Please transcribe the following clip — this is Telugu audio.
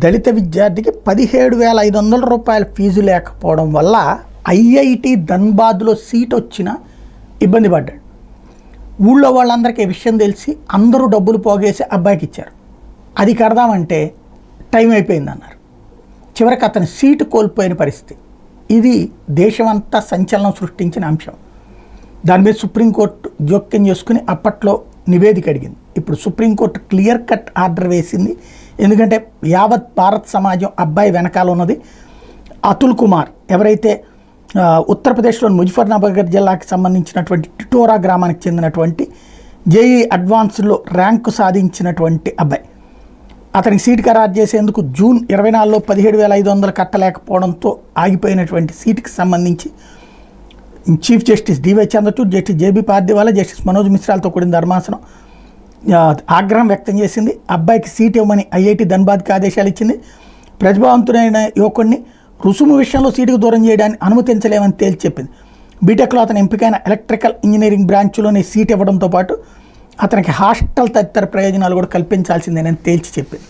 దళిత విద్యార్థికి 17,500 రూపాయల ఫీజు లేకపోవడం వల్ల ఐఐటి ధన్బాద్లో సీట్ వచ్చినా ఇబ్బంది పడ్డాడు. ఊళ్ళో వాళ్ళందరికీ విషయం తెలిసి అందరూ డబ్బులు పోగేసి అబ్బాయికి ఇచ్చారు. అది కడదామంటే టైం అయిపోయిందన్నారు. చివరికి అతని సీటు కోల్పోయిన పరిస్థితి. ఇది దేశమంతా సంచలనం సృష్టించిన అంశం. దాని మీద సుప్రీంకోర్టు జోక్యం చేసుకుని అప్పట్లో నివేదిక అడిగింది. ఇప్పుడు సుప్రీంకోర్టు క్లియర్ కట్ ఆర్డర్ వేసింది. ఎందుకంటే యావత్ భారత్ సమాజం అబ్బాయి వెనకాల ఉన్నది. అతుల్ కుమార్ ఎవరైతే ఉత్తరప్రదేశ్లోని ముజఫర్నగర్ జిల్లాకి సంబంధించినటువంటి టిటోరా గ్రామానికి చెందినటువంటి జేఈ అడ్వాన్స్లో ర్యాంకు సాధించినటువంటి అబ్బాయి, అతనికి సీటు ఖరారు చేసేందుకు జూన్ 24లో 17,500 కట్టలేకపోవడంతో ఆగిపోయినటువంటి సీటుకి సంబంధించి chief justice DY Chandrachud, justice JB Pardiwala, justice Manoj మిశ్రాలతో కూడిన ధర్మాసనం ఆగ్రహం వ్యక్తం చేసింది. అబ్బాయికి సీట్ ఇవ్వమని ఐఐటి ధన్బాద్కి ఆదేశాలు ఇచ్చింది. ప్రతిభావంతుడైన యువకుడిని రుసుము విషయంలో సీటుకు దూరం చేయడాన్ని అనుమతించలేమని తేల్చి చెప్పింది. బీటెక్లో అతను ఎంపికైన ఎలక్ట్రికల్ ఇంజనీరింగ్ బ్రాంచ్లోనే సీట్ ఇవ్వడంతో పాటు అతనికి హాస్టల్ తదితర ప్రయోజనాలు కూడా కల్పించాల్సిందేనని తేల్చి చెప్పింది.